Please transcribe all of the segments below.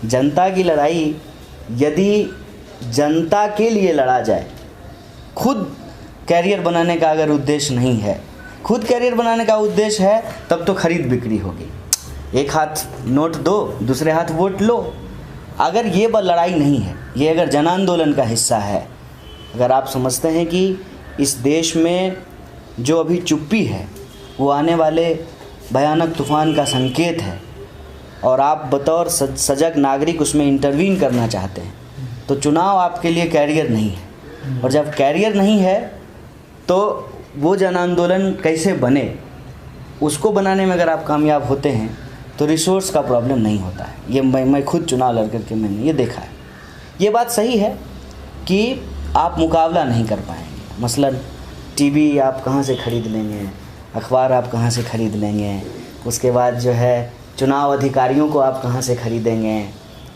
जनता की लड़ाई यदि जनता के लिए लड़ा जाए, खुद कैरियर बनाने का अगर उद्देश्य नहीं है, खुद कैरियर बनाने का उद्देश्य है, तब तो खरीद बिक्री होगी। एक हाथ नोट दो, दूसरे हाथ वोट लो। अगर ये लड़ाई नहीं है, ये अगर जन आंदोलन का हिस्सा है, अगर आप समझते हैं कि इस देश में जो अभी चुप्पी है वो आने वाले भयानक तूफान का संकेत है, और आप बतौर सजग नागरिक उसमें इंटरवीन करना चाहते हैं, तो चुनाव आपके लिए कैरियर नहीं है। और जब कैरियर नहीं है तो वो जन आंदोलन कैसे बने, उसको बनाने में अगर आप कामयाब होते हैं तो रिसोर्स का प्रॉब्लम नहीं होता है। ये मैं खुद चुनाव लड़ करके मैंने ये देखा है। ये बात सही है कि आप मुकाबला नहीं कर पाएंगे। मसलन टीवी आप कहाँ से ख़रीद लेंगे, अखबार आप कहाँ से ख़रीद लेंगे, उसके बाद जो है चुनाव अधिकारियों को आप कहाँ से ख़रीदेंगे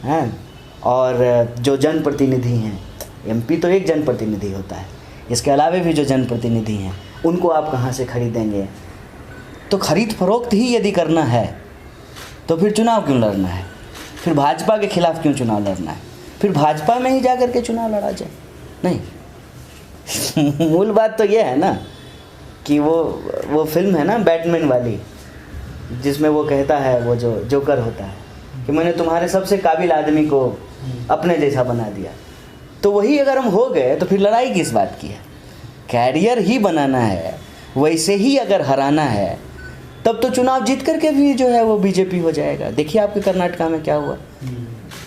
हैं, और जो जनप्रतिनिधि हैं, एमपी तो एक जनप्रतिनिधि होता है, इसके अलावा भी जो जनप्रतिनिधि हैं उनको आप कहाँ से ख़रीदेंगे। तो ख़रीद फरोख्त ही यदि करना है तो फिर चुनाव क्यों लड़ना है, फिर भाजपा के खिलाफ़ क्यों चुनाव लड़ना है, फिर भाजपा में ही जा कर के चुनाव लड़ा जाए। नहीं मूल बात तो ये है ना कि वो फिल्म है ना बैटमैन वाली, जिसमें वो कहता है, वो जो जोकर होता है कि मैंने तुम्हारे सबसे काबिल आदमी को अपने जैसा बना दिया। तो वही अगर हम हो गए तो फिर लड़ाई किस बात की है। कैरियर ही बनाना है, वैसे ही अगर हराना है तब तो चुनाव जीत करके भी जो है वो बीजेपी हो जाएगा। देखिए आपके कर्नाटका में क्या हुआ,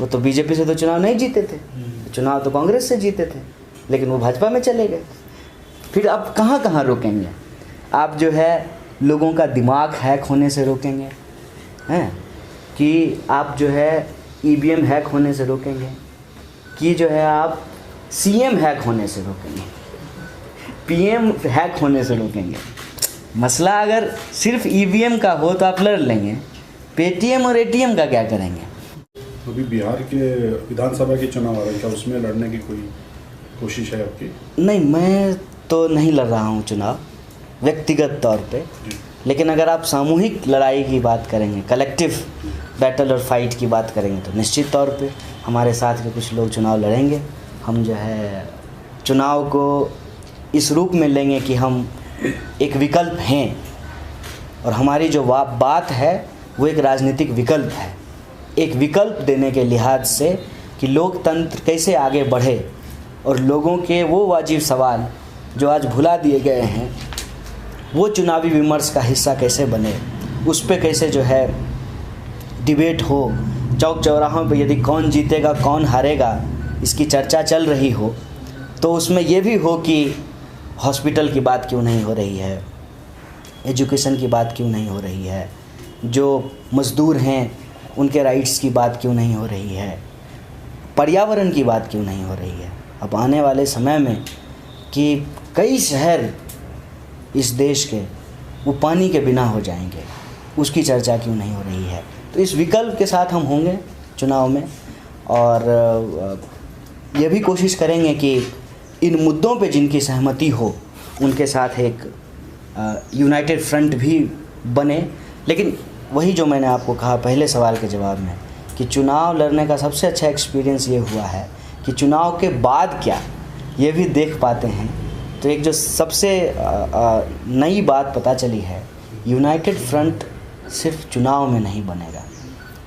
वो तो बीजेपी से तो चुनाव नहीं जीते थे, चुनाव तो कांग्रेस से जीते थे, लेकिन वो भाजपा में चले गए। फिर अब कहाँ कहाँ रोकेंगे आप, जो है लोगों का दिमाग हैक होने से रोकेंगे हैं, कि आप जो है ईवीएम हैक होने से रोकेंगे, कि जो है आप सीएम हैक होने से रोकेंगे, पीएम हैक होने से रोकेंगे। मसला अगर सिर्फ ईवीएम का हो तो आप लड़ लेंगे, पेटीएम और एटीएम का क्या करेंगे। अभी बिहार के विधानसभा के चुनाव आ रहे हैं, क्या उसमें लड़ने की कोई कोशिश है आपकी? नहीं, मैं तो नहीं लड़ रहा हूँ चुनाव व्यक्तिगत तौर पे, लेकिन अगर आप सामूहिक लड़ाई की बात करेंगे, कलेक्टिव बैटल और फाइट की बात करेंगे, तो निश्चित तौर पे हमारे साथ के कुछ लोग चुनाव लड़ेंगे। हम जो है चुनाव को इस रूप में लेंगे कि हम एक विकल्प हैं, और हमारी जो बात है वो एक राजनीतिक विकल्प है, एक विकल्प देने के लिहाज से कि लोकतंत्र कैसे आगे बढ़े और लोगों के वो वाजिब सवाल जो आज भुला दिए गए हैं वो चुनावी विमर्श का हिस्सा कैसे बने, उस पे कैसे जो है डिबेट हो, चौक चौराहों पे यदि कौन जीतेगा कौन हारेगा इसकी चर्चा चल रही हो, तो उसमें ये भी हो कि हॉस्पिटल की बात क्यों नहीं हो रही है, एजुकेशन की बात क्यों नहीं हो रही है, जो मज़दूर हैं उनके राइट्स की बात क्यों नहीं हो रही है, पर्यावरण की बात क्यों नहीं हो रही है। अब आने वाले समय में कि कई शहर इस देश के वो पानी के बिना हो जाएंगे, उसकी चर्चा क्यों नहीं हो रही है। तो इस विकल्प के साथ हम होंगे चुनाव में, और ये भी कोशिश करेंगे कि इन मुद्दों पे जिनकी सहमति हो उनके साथ एक यूनाइटेड फ्रंट भी बने। लेकिन वही जो मैंने आपको कहा पहले सवाल के जवाब में कि चुनाव लड़ने का सबसे अच्छा एक्सपीरियंस ये हुआ है कि चुनाव के बाद क्या ये भी देख पाते हैं। तो एक जो सबसे नई बात पता चली है, यूनाइटेड फ्रंट सिर्फ चुनाव में नहीं बनेगा,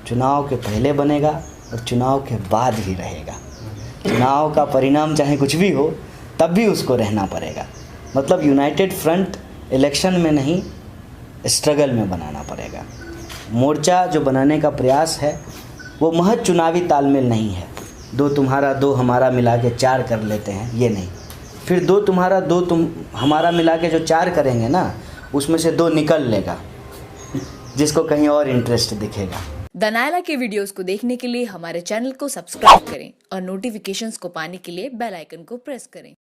चुनाव के पहले बनेगा और चुनाव के बाद भी रहेगा। चुनाव का परिणाम चाहे कुछ भी हो तब भी उसको रहना पड़ेगा। मतलब यूनाइटेड फ्रंट इलेक्शन में नहीं, स्ट्रगल में बनाना पड़ेगा। मोर्चा जो बनाने का प्रयास है वो महज चुनावी तालमेल नहीं है, दो तुम्हारा दो हमारा मिला के चार कर लेते हैं, ये नहीं। फिर दो तुम्हारा दो तुम हमारा मिला के जो चार करेंगे ना, उसमें से दो निकल लेगा जिसको कहीं और इंटरेस्ट दिखेगा। द नायला के वीडियोस को देखने के लिए हमारे चैनल को सब्सक्राइब करें और नोटिफिकेशंस को पाने के लिए बेल आइकन को प्रेस करें।